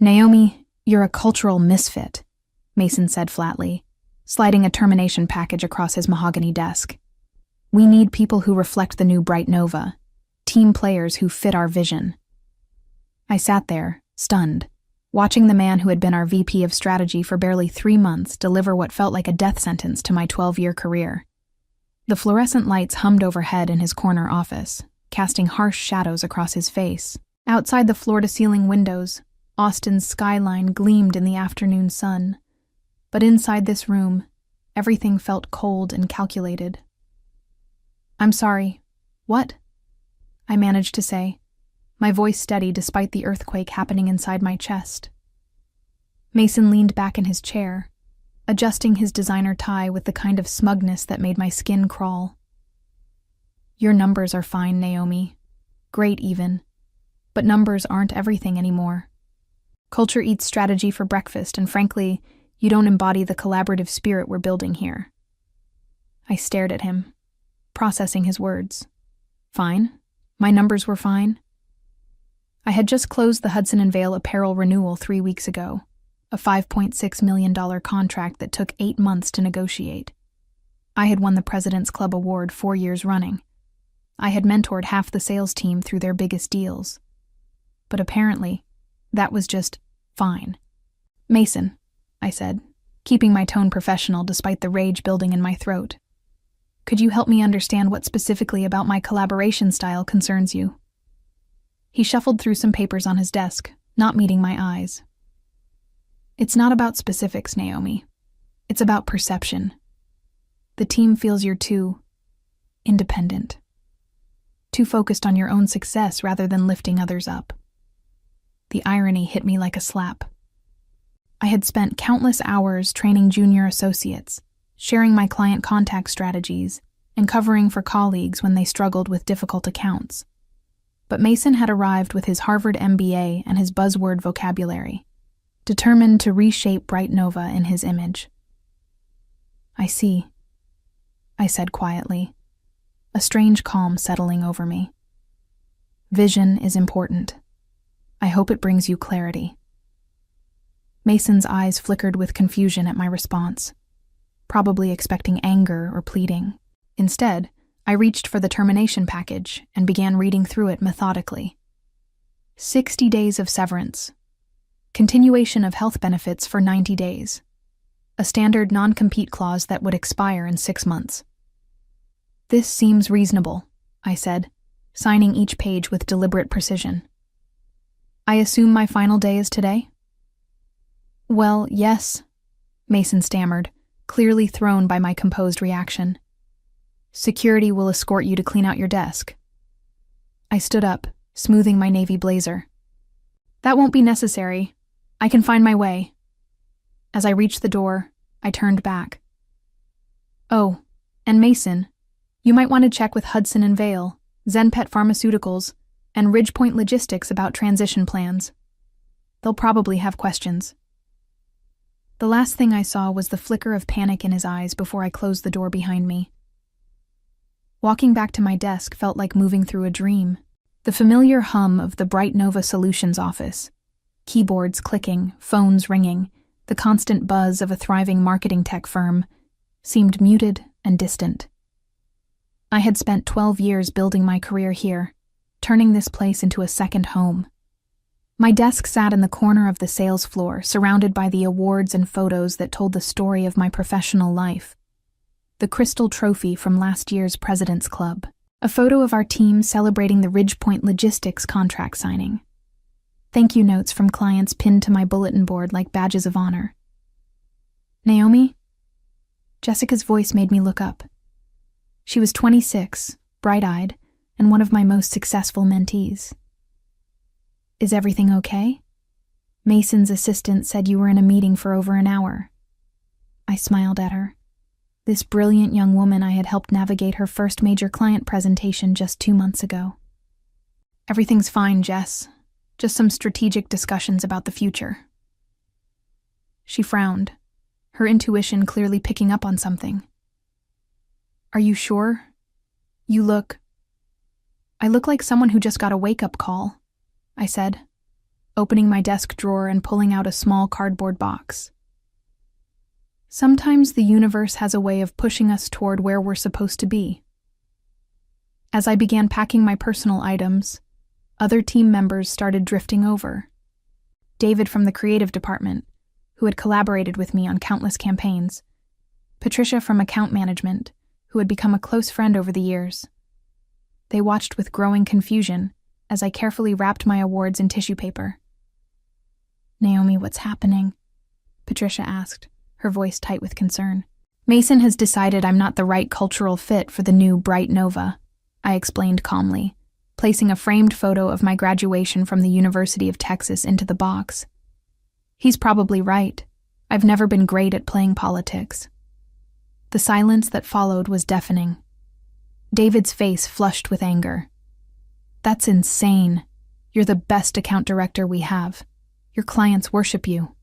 Naomi, you're a cultural misfit, Mason said flatly, sliding a termination package across his mahogany desk. We need people who reflect the new Bright Nova, team players who fit our vision. I sat there, stunned, watching the man who had been our VP of strategy for barely 3 months deliver what felt like a death sentence to my 12-year career. The fluorescent lights hummed overhead in his corner office, casting harsh shadows across his face. Outside the floor-to-ceiling windows, Austin's skyline gleamed in the afternoon sun. But inside this room, everything felt cold and calculated. "I'm sorry. What?" I managed to say, my voice steady despite the earthquake happening inside my chest. Mason leaned back in his chair, adjusting his designer tie with the kind of smugness that made my skin crawl. "Your numbers are fine, Naomi. Great even. But numbers aren't everything anymore. Culture eats strategy for breakfast, and frankly, you don't embody the collaborative spirit we're building here." I stared at him, processing his words. Fine? My numbers were fine? I had just closed the Hudson & Vale apparel renewal 3 weeks ago, a $5.6 million contract that took 8 months to negotiate. I had won the President's Club Award 4 years running. I had mentored half the sales team through their biggest deals. But apparently, that was just fine. "Mason," I said, keeping my tone professional despite the rage building in my throat. "Could you help me understand what specifically about my collaboration style concerns you?" He shuffled through some papers on his desk, not meeting my eyes. "It's not about specifics, Naomi. It's about perception. The team feels you're too independent, too focused on your own success rather than lifting others up." The irony hit me like a slap. I had spent countless hours training junior associates, sharing my client contact strategies, and covering for colleagues when they struggled with difficult accounts. But Mason had arrived with his Harvard MBA and his buzzword vocabulary, determined to reshape Bright Nova in his image. "I see," I said quietly, a strange calm settling over me. "Vision is important. I hope it brings you clarity." Mason's eyes flickered with confusion at my response, probably expecting anger or pleading. Instead, I reached for the termination package and began reading through it methodically. 60 days of severance. Continuation of health benefits for 90 days. A standard non-compete clause that would expire in 6 months. "This seems reasonable," I said, signing each page with deliberate precision. "I assume my final day is today?" "Well, yes," Mason stammered, clearly thrown by my composed reaction. "Security will escort you to clean out your desk." I stood up, smoothing my navy blazer. "That won't be necessary. I can find my way." As I reached the door, I turned back. "Oh, and Mason, you might want to check with Hudson & Vale, Zenpet Pharmaceuticals, and Ridgepoint Logistics about transition plans. They'll probably have questions." The last thing I saw was the flicker of panic in his eyes before I closed the door behind me. Walking back to my desk felt like moving through a dream. The familiar hum of the Bright Nova Solutions office, keyboards clicking, phones ringing, the constant buzz of a thriving marketing tech firm, seemed muted and distant. I had spent 12 years building my career here, turning this place into a second home. My desk sat in the corner of the sales floor, surrounded by the awards and photos that told the story of my professional life. The crystal trophy from last year's President's Club, a photo of our team celebrating the Ridgepoint Logistics contract signing. Thank you notes from clients pinned to my bulletin board like badges of honor. "Naomi?" Jessica's voice made me look up. She was 26, bright-eyed, and one of my most successful mentees. "Is everything okay? Mason's assistant said you were in a meeting for over an hour." I smiled at her. This brilliant young woman I had helped navigate her first major client presentation just 2 months ago. "Everything's fine, Jess. Just some strategic discussions about the future." She frowned, her intuition clearly picking up on something. "Are you sure? You look..." "I look like someone who just got a wake-up call," I said. opening my desk drawer and pulling out a small cardboard box. Sometimes the universe has a way of pushing us toward where we're supposed to be. As I began packing my personal items, other team members started drifting over. David from the creative department, who had collaborated with me on countless campaigns. Patricia from account management, who had become a close friend over the years. They watched with growing confusion as I carefully wrapped my awards in tissue paper. "Naomi, what's happening?" Patricia asked, her voice tight with concern. "Mason has decided I'm not the right cultural fit for the new Bright Nova," I explained calmly, placing a framed photo of my graduation from the University of Texas into the box. "He's probably right. I've never been great at playing politics." The silence that followed was deafening. David's face flushed with anger. "That's insane. You're the best account director we have. Your clients worship you."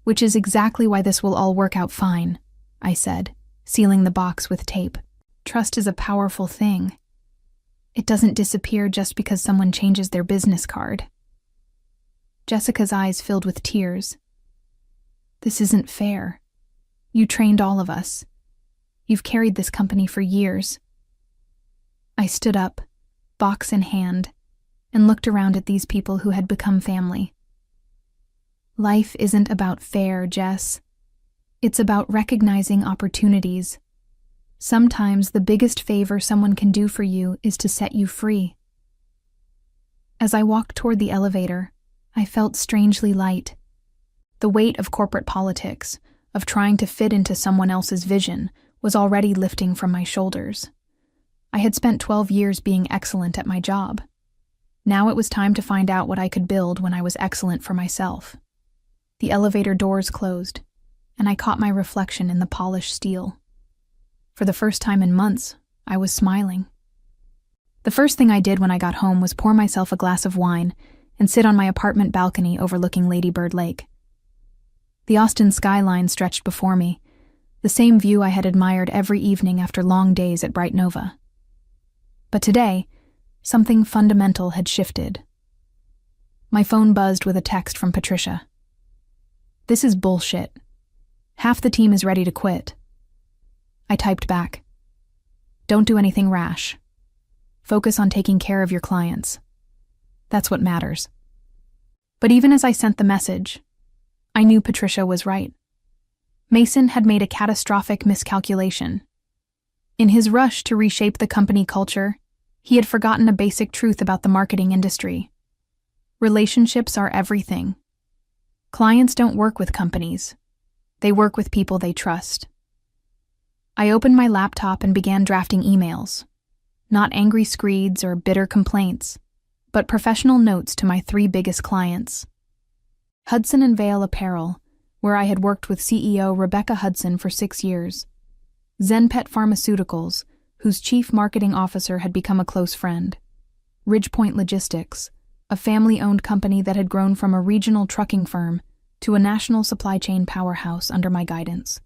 "Which is exactly why this will all work out fine," I said, sealing the box with tape. "Trust is a powerful thing. It doesn't disappear just because someone changes their business card." Jessica's eyes filled with tears. "This isn't fair. You trained all of us. You've carried this company for years." I stood up, box in hand, and looked around at these people who had become family. Life isn't about fair, Jess. It's about recognizing opportunities. Sometimes the biggest favor someone can do for you is to set you free. As I walked toward the elevator, I felt strangely light. The weight of corporate politics, of trying to fit into someone else's vision, was already lifting from my shoulders. I had spent 12 years being excellent at my job. Now it was time to find out what I could build when I was excellent for myself. The elevator doors closed, and I caught my reflection in the polished steel. For the first time in months, I was smiling. The first thing I did when I got home was pour myself a glass of wine and sit on my apartment balcony overlooking Lady Bird Lake. The Austin skyline stretched before me, the same view I had admired every evening after long days at Bright Nova. But today, something fundamental had shifted. My phone buzzed with a text from Patricia. "This is bullshit. Half the team is ready to quit." I typed back, "Don't do anything rash. Focus on taking care of your clients. That's what matters." But even as I sent the message, I knew Patricia was right. Mason had made a catastrophic miscalculation. In his rush to reshape the company culture, he had forgotten a basic truth about the marketing industry. Relationships are everything. Clients don't work with companies. They work with people they trust. I opened my laptop and began drafting emails. Not angry screeds or bitter complaints, but professional notes to my 3 biggest clients. Hudson & Vale Apparel, where I had worked with CEO Rebecca Hudson for 6 years. Zenpet Pharmaceuticals, whose chief marketing officer had become a close friend. Ridgepoint Logistics, a family-owned company that had grown from a regional trucking firm to a national supply chain powerhouse under my guidance.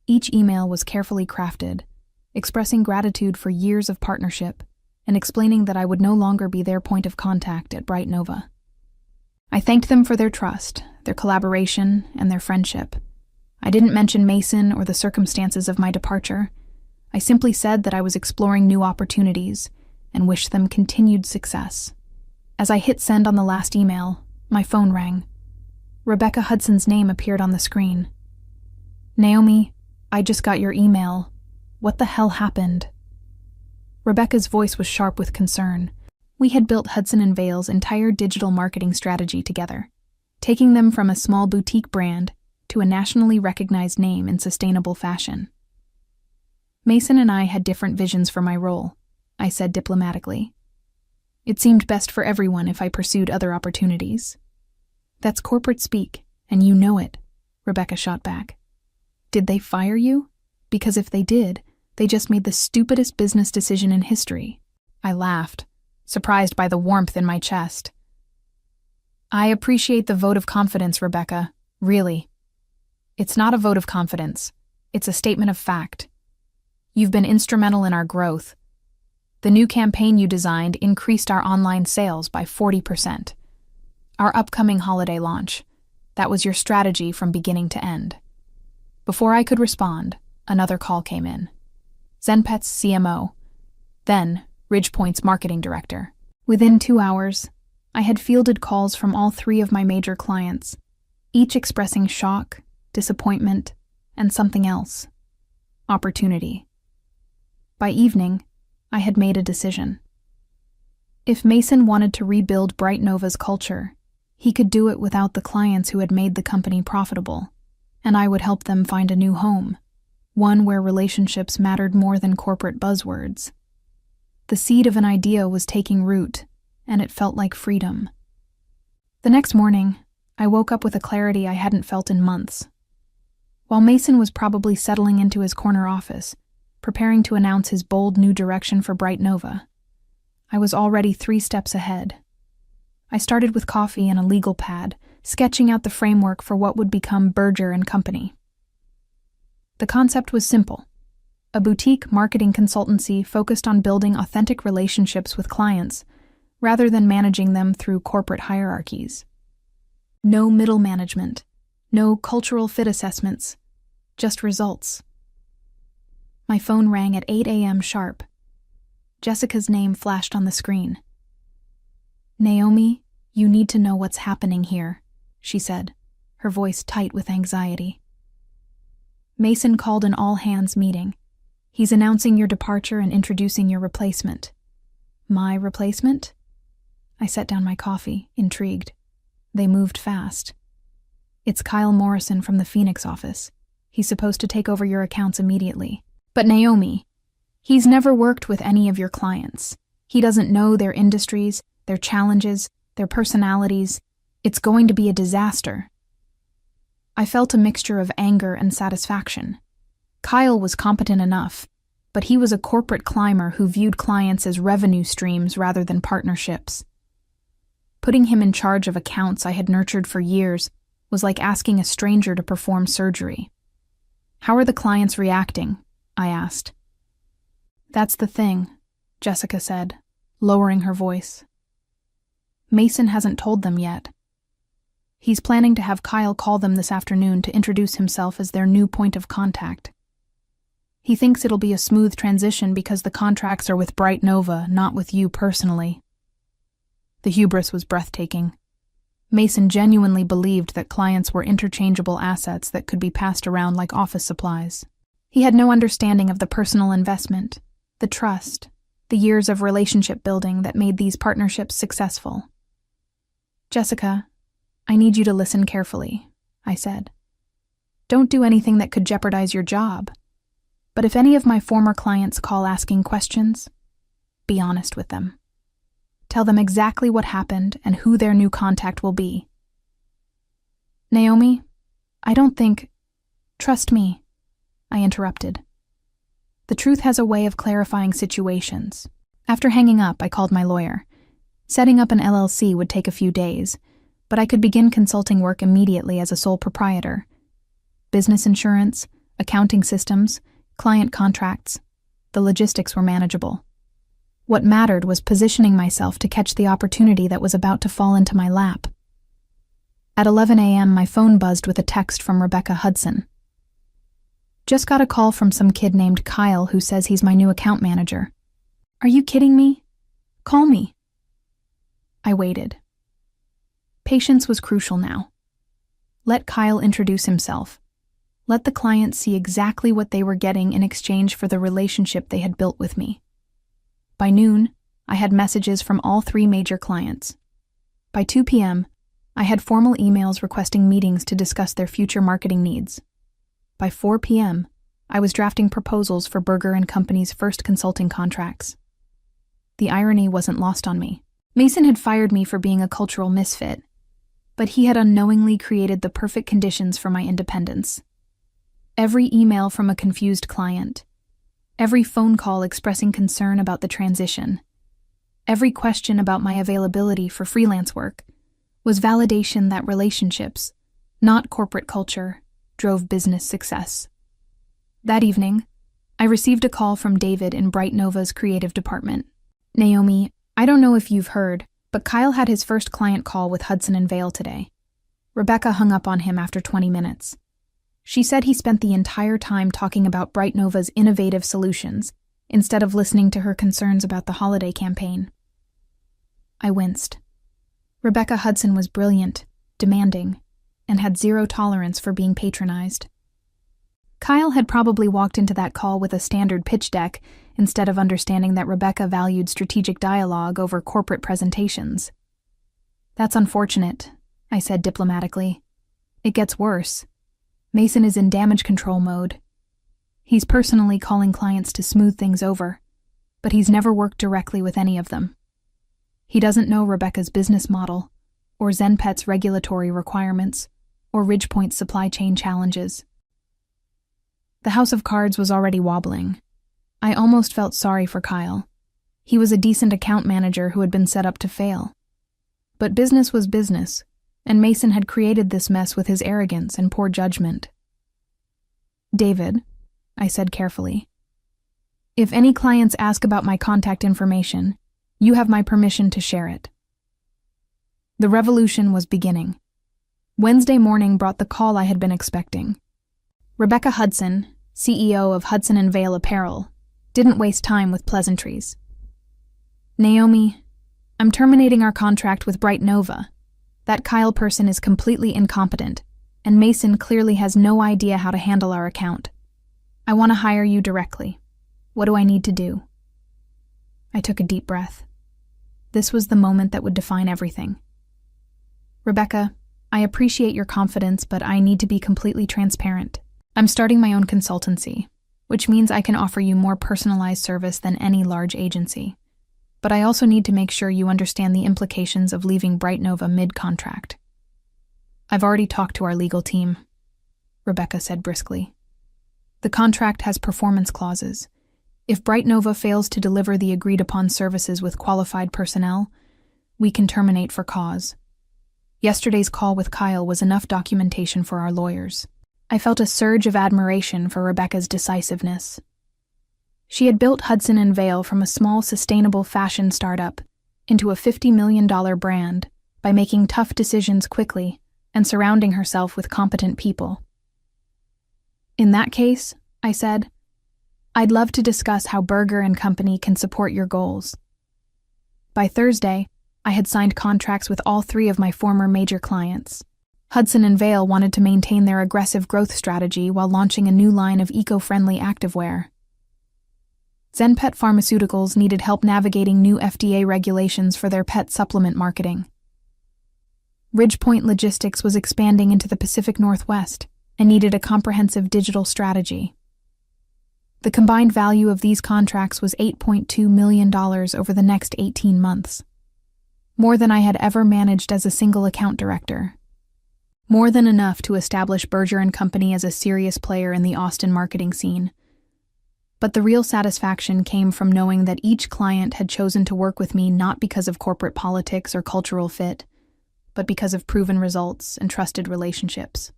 Each email was carefully crafted, expressing gratitude for years of partnership and explaining that I would no longer be their point of contact at Bright Nova. I thanked them for their trust, their collaboration, and their friendship. I didn't mention Mason or the circumstances of my departure. I simply said that I was exploring new opportunities and wished them continued success. As I hit send on the last email, my phone rang. Rebecca Hudson's name appeared on the screen. "Naomi, I just got your email. What the hell happened?" Rebecca's voice was sharp with concern. We had built Hudson & Vale's entire digital marketing strategy together, taking them from a small boutique brand to a nationally recognized name in sustainable fashion. Mason and I had different visions for my role, I said diplomatically. It seemed best for everyone if I pursued other opportunities. "That's corporate speak, and you know it," Rebecca shot back. "Did they fire you? Because if they did, they just made the stupidest business decision in history." I laughed, surprised by the warmth in my chest. "I appreciate the vote of confidence, Rebecca, really. It's not a vote of confidence. It's a statement of fact. You've been instrumental in our growth. The new campaign you designed increased our online sales by 40%. Our upcoming holiday launch. That was your strategy from beginning to end. Before I could respond, another call came in. Zenpet's CMO, then Ridgepoint's marketing director. Within 2 hours, I had fielded calls from all 3 of my major clients, each expressing shock, disappointment, and something else. Opportunity. By evening, I had made a decision. If Mason wanted to rebuild Bright Nova's culture, he could do it without the clients who had made the company profitable, and I would help them find a new home, one where relationships mattered more than corporate buzzwords. The seed of an idea was taking root, and it felt like freedom. The next morning, I woke up with a clarity I hadn't felt in months. While Mason was probably settling into his corner office, preparing to announce his bold new direction for Bright Nova, I was already 3 steps ahead. I started with coffee and a legal pad, sketching out the framework for what would become Berger and Company. The concept was simple: a boutique marketing consultancy focused on building authentic relationships with clients, rather than managing them through corporate hierarchies. No middle management, no cultural fit assessments, just results. My phone rang at 8 a.m. sharp. Jessica's name flashed on the screen. "Naomi, you need to know what's happening here," she said, her voice tight with anxiety. "Mason called an all-hands meeting. He's announcing your departure and introducing your replacement." "My replacement?" I set down my coffee, intrigued. They moved fast. "It's Kyle Morrison from the Phoenix office. He's supposed to take over your accounts immediately." "But Naomi, he's never worked with any of your clients. He doesn't know their industries, their challenges, their personalities. It's going to be a disaster." I felt a mixture of anger and satisfaction. Kyle was competent enough, but he was a corporate climber who viewed clients as revenue streams rather than partnerships. Putting him in charge of accounts I had nurtured for years was like asking a stranger to perform surgery. "How are the clients reacting?" I asked. "That's the thing," Jessica said, lowering her voice. "Mason hasn't told them yet. He's planning to have Kyle call them this afternoon to introduce himself as their new point of contact. He thinks it'll be a smooth transition because the contracts are with Bright Nova, not with you personally." The hubris was breathtaking. Mason genuinely believed that clients were interchangeable assets that could be passed around like office supplies. He had no understanding of the personal investment, the trust, the years of relationship building that made these partnerships successful. "Jessica, I need you to listen carefully," I said. "Don't do anything that could jeopardize your job. But if any of my former clients call asking questions, be honest with them. Tell them exactly what happened and who their new contact will be." "Naomi, I don't think—" "Trust me," I interrupted. "The truth has a way of clarifying situations." After hanging up, I called my lawyer. Setting up an LLC would take a few days, but I could begin consulting work immediately as a sole proprietor. Business insurance, accounting systems, client contracts, the logistics were manageable. What mattered was positioning myself to catch the opportunity that was about to fall into my lap. At 11 a.m., my phone buzzed with a text from Rebecca Hudson. "Just got a call from some kid named Kyle who says he's my new account manager. Are you kidding me? Call me." I waited. Patience was crucial now. Let Kyle introduce himself. Let the client see exactly what they were getting in exchange for the relationship they had built with me. By noon, I had messages from all 3 major clients. By 2 p.m., I had formal emails requesting meetings to discuss their future marketing needs. By 4 p.m., I was drafting proposals for Berger and Company's first consulting contracts. The irony wasn't lost on me. Mason had fired me for being a cultural misfit, but he had unknowingly created the perfect conditions for my independence. Every email from a confused client, every phone call expressing concern about the transition, every question about my availability for freelance work was validation that relationships, not corporate culture, drove business success. That evening, I received a call from David in Bright Nova's creative department. "Naomi, I don't know if you've heard, But Kyle had his first client call with Hudson and Vale today. Rebecca hung up on him after 20 minutes. She said he spent the entire time talking about Bright Nova's innovative solutions, instead of listening to her concerns about the holiday campaign. I winced. Rebecca Hudson was brilliant, demanding, and had zero tolerance for being patronized. Kyle had probably walked into that call with a standard pitch deck instead of understanding that Rebecca valued strategic dialogue over corporate presentations. "That's unfortunate," I said diplomatically. "It gets worse. Mason is in damage control mode. He's personally calling clients to smooth things over, but he's never worked directly with any of them. He doesn't know Rebecca's business model, or ZenPet's regulatory requirements, or Ridgepoint's supply chain challenges." The house of cards was already wobbling. I almost felt sorry for Kyle. He was a decent account manager who had been set up to fail. But business was business, and Mason had created this mess with his arrogance and poor judgment. "David," I said carefully, "if any clients ask about my contact information, you have my permission to share it." The revolution was beginning. Wednesday morning brought the call I had been expecting. Rebecca Hudson, CEO of Hudson and Vale Apparel, didn't waste time with pleasantries. "Naomi, I'm terminating our contract with Bright Nova. That Kyle person is completely incompetent, and Mason clearly has no idea how to handle our account. I want to hire you directly. What do I need to do?" I took a deep breath. This was the moment that would define everything. "Rebecca, I appreciate your confidence, but I need to be completely transparent. I'm starting my own consultancy, which means I can offer you more personalized service than any large agency. But I also need to make sure you understand the implications of leaving Bright Nova mid-contract." "I've already talked to our legal team," Rebecca said briskly. "The contract has performance clauses. If Bright Nova fails to deliver the agreed-upon services with qualified personnel, we can terminate for cause. Yesterday's call with Kyle was enough documentation for our lawyers." I felt a surge of admiration for Rebecca's decisiveness. She had built Hudson and Vale from a small, sustainable fashion startup into a $50 million brand by making tough decisions quickly and surrounding herself with competent people. "In that case," I said, "I'd love to discuss how Berger and Company can support your goals." By Thursday, I had signed contracts with all 3 of my former major clients. Hudson and Vale wanted to maintain their aggressive growth strategy while launching a new line of eco-friendly activewear. ZenPet Pharmaceuticals needed help navigating new FDA regulations for their pet supplement marketing. Ridgepoint Logistics was expanding into the Pacific Northwest and needed a comprehensive digital strategy. The combined value of these contracts was $8.2 million over the next 18 months. More than I had ever managed as a single account director. More than enough to establish Berger and Company as a serious player in the Austin marketing scene. But the real satisfaction came from knowing that each client had chosen to work with me not because of corporate politics or cultural fit, but because of proven results and trusted relationships.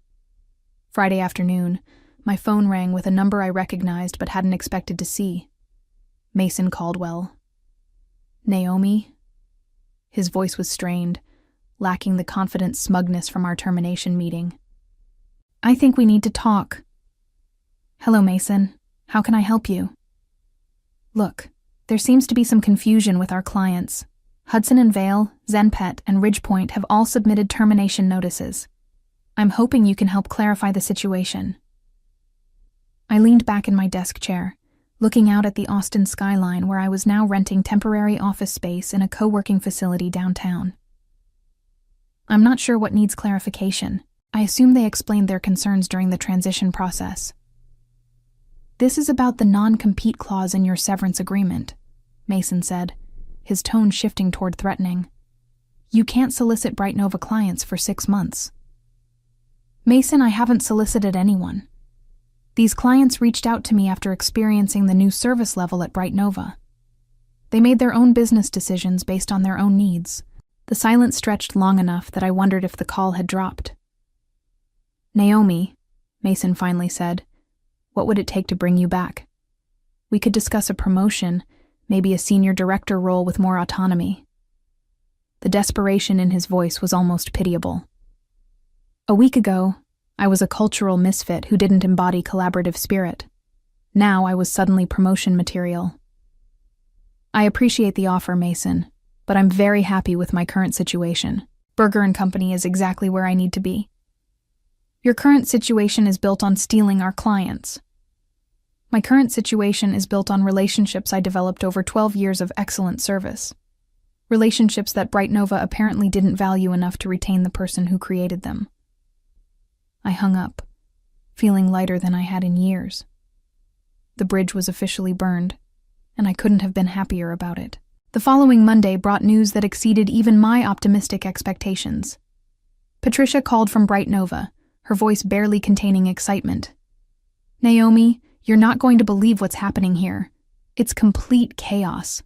Friday afternoon, my phone rang with a number I recognized but hadn't expected to see. Mason Caldwell. "Naomi?" His voice was strained, lacking the confident smugness from our termination meeting. "I think we need to talk." "Hello, Mason. How can I help you?" "Look, there seems to be some confusion with our clients. Hudson and Vale, ZenPet, and Ridgepoint have all submitted termination notices. I'm hoping you can help clarify the situation." I leaned back in my desk chair, looking out at the Austin skyline where I was now renting temporary office space in a co-working facility downtown. "I'm not sure what needs clarification. I assume they explained their concerns during the transition process." "This is about the non-compete clause in your severance agreement," Mason said, his tone shifting toward threatening. "You can't solicit Bright Nova clients for 6 months." "Mason, I haven't solicited anyone. These clients reached out to me after experiencing the new service level at Bright Nova. They made their own business decisions based on their own needs." The silence stretched long enough that I wondered if the call had dropped. "Naomi," Mason finally said, "what would it take to bring you back? We could discuss a promotion, maybe a senior director role with more autonomy." The desperation in his voice was almost pitiable. A week ago, I was a cultural misfit who didn't embody collaborative spirit. Now I was suddenly promotion material. I appreciate the offer, Mason, but I'm very happy with my current situation. Burger & Company is exactly where I need to be. Your current situation is built on stealing our clients. My current situation is built on relationships I developed over 12 years of excellent service. Relationships that Bright Nova apparently didn't value enough to retain the person who created them. I hung up, feeling lighter than I had in years. The bridge was officially burned, and I couldn't have been happier about it. The following Monday brought news that exceeded even my optimistic expectations. Patricia called from Bright Nova, her voice barely containing excitement. "Naomi, you're not going to believe what's happening here. It's complete chaos."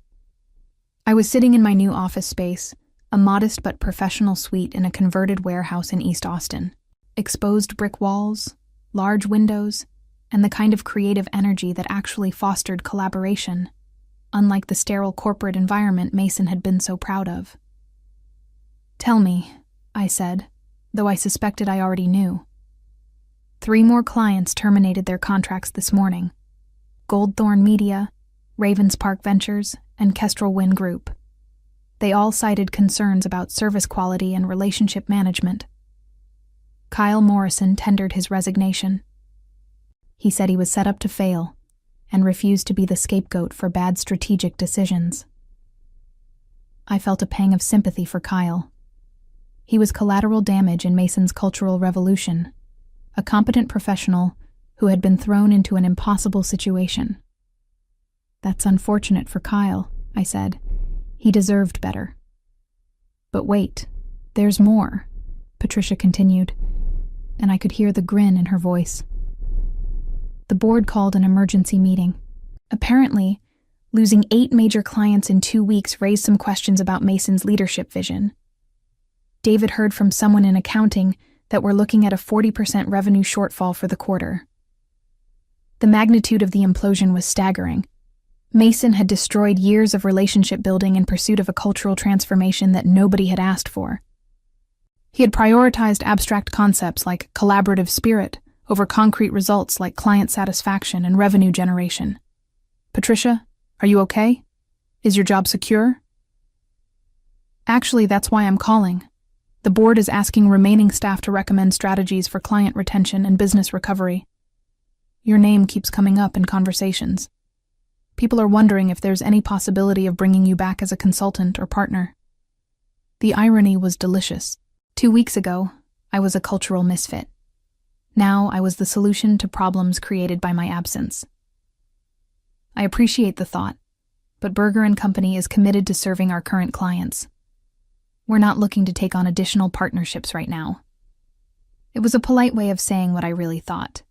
I was sitting in my new office space, a modest but professional suite in a converted warehouse in East Austin. Exposed brick walls, large windows, and the kind of creative energy that actually fostered collaboration, unlike the sterile corporate environment Mason had been so proud of. "Tell me," I said, though I suspected I already knew. 3 more clients terminated their contracts this morning. Goldthorn Media, Ravens Park Ventures, and Kestrel Wynn Group. They all cited concerns about service quality and relationship management. Kyle Morrison tendered his resignation. He said he was set up to fail and refused to be the scapegoat for bad strategic decisions. I felt a pang of sympathy for Kyle. He was collateral damage in Mason's cultural revolution, a competent professional who had been thrown into an impossible situation. "That's unfortunate for Kyle," I said. "He deserved better." "But wait, there's more," Patricia continued, and I could hear the grin in her voice. The board called an emergency meeting. Apparently, losing 8 major clients in 2 weeks raised some questions about Mason's leadership vision. David heard from someone in accounting that we're looking at a 40% revenue shortfall for the quarter. The magnitude of the implosion was staggering. Mason had destroyed years of relationship building in pursuit of a cultural transformation that nobody had asked for. He had prioritized abstract concepts like collaborative spirit over concrete results like client satisfaction and revenue generation. "Patricia, are you okay? Is your job secure?" "Actually, that's why I'm calling. The board is asking remaining staff to recommend strategies for client retention and business recovery. Your name keeps coming up in conversations. People are wondering if there's any possibility of bringing you back as a consultant or partner." The irony was delicious. 2 weeks ago, I was a cultural misfit. Now I was the solution to problems created by my absence. I appreciate the thought, but Burger & Company is committed to serving our current clients. We're not looking to take on additional partnerships right now. It was a polite way of saying what I really thought.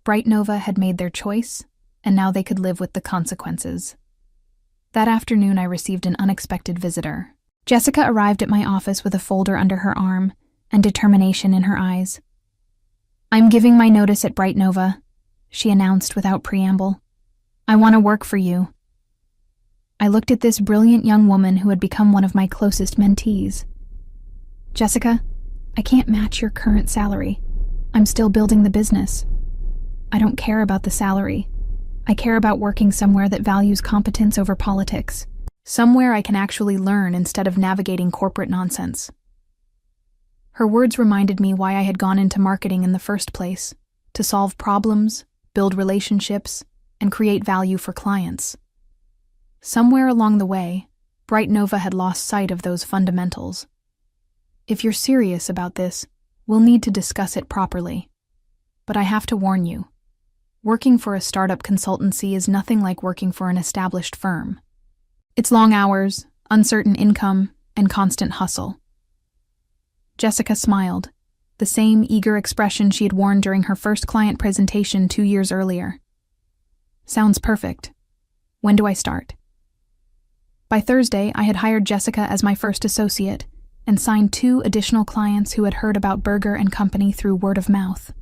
Bright Nova had made their choice, and now they could live with the consequences. That afternoon, I received an unexpected visitor. Jessica arrived at my office with a folder under her arm and determination in her eyes. "I'm giving my notice at Bright Nova," she announced without preamble. "I want to work for you." I looked at this brilliant young woman who had become one of my closest mentees. "Jessica, I can't match your current salary. I'm still building the business. I don't care about the salary. I care about working somewhere that values competence over politics. Somewhere I can actually learn instead of navigating corporate nonsense." Her words reminded me why I had gone into marketing in the first place, to solve problems, build relationships, and create value for clients. Somewhere along the way, Bright Nova had lost sight of those fundamentals. If you're serious about this, we'll need to discuss it properly. But I have to warn you, working for a startup consultancy is nothing like working for an established firm. It's long hours, uncertain income, and constant hustle. Jessica smiled, the same eager expression she had worn during her first client presentation 2 years earlier. "Sounds perfect. When do I start?" By Thursday, I had hired Jessica as my first associate and signed 2 additional clients who had heard about Burger & Company through word of mouth.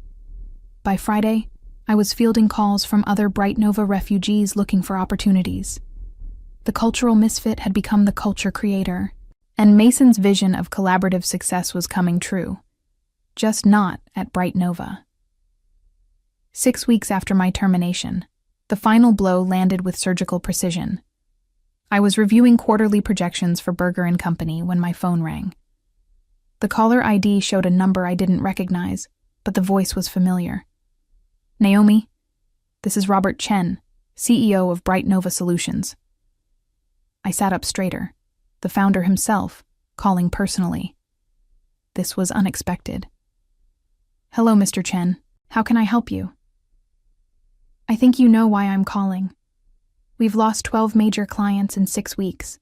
By Friday, I was fielding calls from other Bright Nova refugees looking for opportunities. The cultural misfit had become the culture creator, And Mason's vision of collaborative success was coming true, just not at Bright Nova. 6 weeks after my termination, the final blow landed with surgical precision. I was reviewing quarterly projections for Berger & Company when my phone rang. The caller ID showed a number I didn't recognize, but the voice was familiar. Naomi, this is Robert Chen, CEO of Bright Nova Solutions. I sat up straighter, the founder himself, calling personally. This was unexpected. Hello, Mr. Chen. How can I help you? I think you know why I'm calling. We've lost 12 major clients in 6 weeks.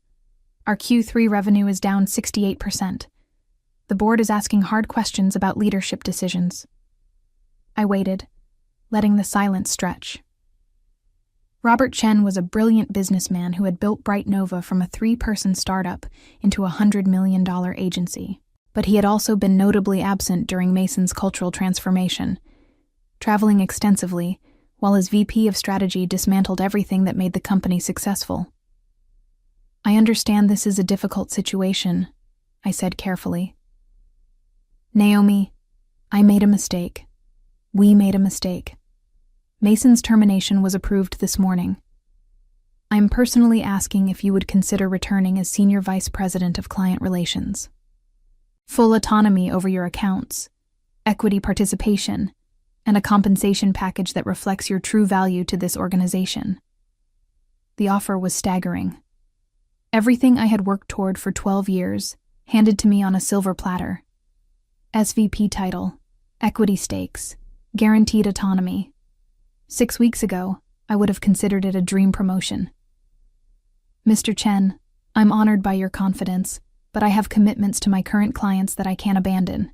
Our Q3 revenue is down 68%. The board is asking hard questions about leadership decisions. I waited, letting the silence stretch. Robert Chen was a brilliant businessman who had built Bright Nova from a 3-person startup into a $100 million agency. But he had also been notably absent during Mason's cultural transformation, traveling extensively while his VP of strategy dismantled everything that made the company successful. I understand this is a difficult situation, I said carefully. Naomi, I made a mistake. We made a mistake. Mason's termination was approved this morning. I am personally asking if you would consider returning as Senior Vice President of Client Relations. Full autonomy over your accounts, equity participation, and a compensation package that reflects your true value to this organization. The offer was staggering. Everything I had worked toward for 12 years, handed to me on a silver platter. SVP title, equity stakes, guaranteed autonomy. 6 weeks ago, I would have considered it a dream promotion. Mr. Chen, I'm honored by your confidence, but I have commitments to my current clients that I can't abandon.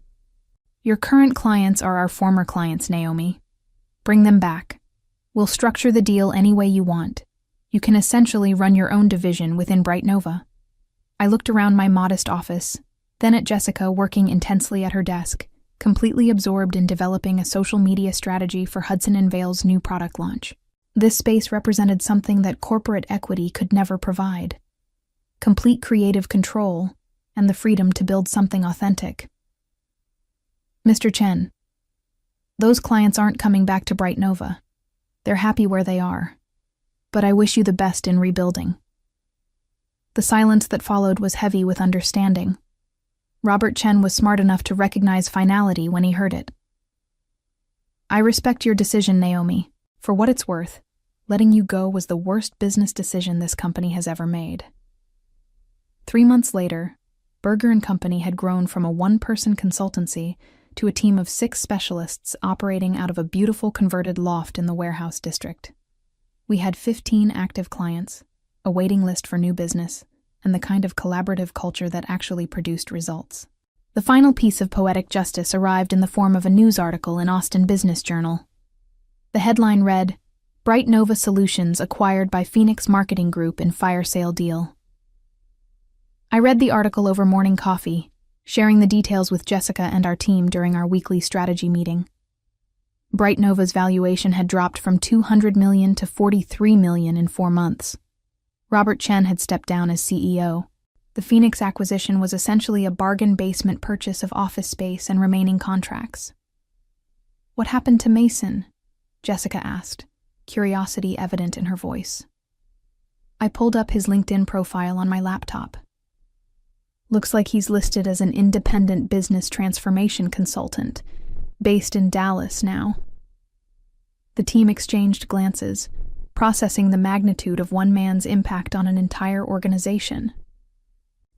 Your current clients are our former clients, Naomi. Bring them back. We'll structure the deal any way you want. You can essentially run your own division within Bright Nova. I looked around my modest office, then at Jessica working intensely at her desk, completely absorbed in developing a social media strategy for Hudson & Vale's new product launch. This space represented something that corporate equity could never provide: complete creative control and the freedom to build something authentic. Mr. Chen, those clients aren't coming back to Bright Nova. They're happy where they are. But I wish you the best in rebuilding. The silence that followed was heavy with understanding. Robert Chen was smart enough to recognize finality when he heard it. I respect your decision, Naomi. For what it's worth, letting you go was the worst business decision this company has ever made. 3 months later, Berger & Company had grown from a 1-person consultancy to a team of 6 specialists operating out of a beautiful converted loft in the warehouse district. We had 15 active clients, a waiting list for new business, and the kind of collaborative culture that actually produced results. The final piece of poetic justice arrived in the form of a news article in Austin Business Journal. The headline read, "Bright Nova Solutions acquired by Phoenix Marketing Group in fire sale deal." I read the article over morning coffee, sharing the details with Jessica and our team during our weekly strategy meeting. Bright Nova's valuation had dropped from $200 million to $43 million in 4 months. Robert Chen had stepped down as CEO. The Phoenix acquisition was essentially a bargain basement purchase of office space and remaining contracts. "What happened to Mason?" Jessica asked, curiosity evident in her voice. I pulled up his LinkedIn profile on my laptop. Looks like he's listed as an independent business transformation consultant, based in Dallas now. The team exchanged glances, processing the magnitude of one man's impact on an entire organization.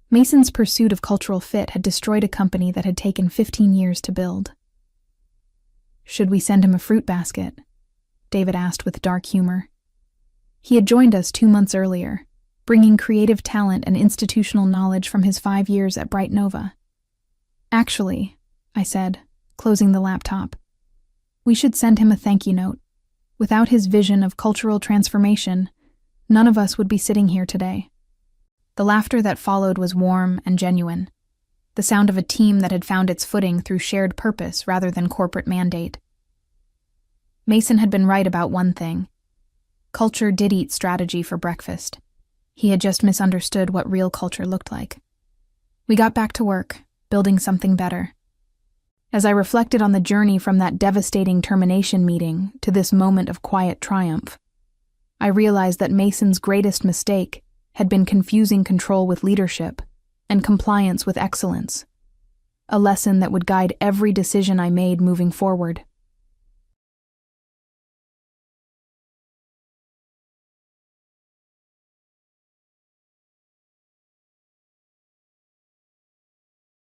Mason's pursuit of cultural fit had destroyed a company that had taken 15 years to build. "Should we send him a fruit basket?" David asked with dark humor. He had joined us 2 months earlier, bringing creative talent and institutional knowledge from his 5 years at Bright Nova. "Actually," I said, closing the laptop, "we should send him a thank you note. Without his vision of cultural transformation, none of us would be sitting here today." The laughter that followed was warm and genuine, the sound of a team that had found its footing through shared purpose rather than corporate mandate. Mason had been right about one thing. Culture did eat strategy for breakfast. He had just misunderstood what real culture looked like. We got back to work, building something better. As I reflected on the journey from that devastating termination meeting to this moment of quiet triumph, I realized that Mason's greatest mistake had been confusing control with leadership and compliance with excellence, a lesson that would guide every decision I made moving forward.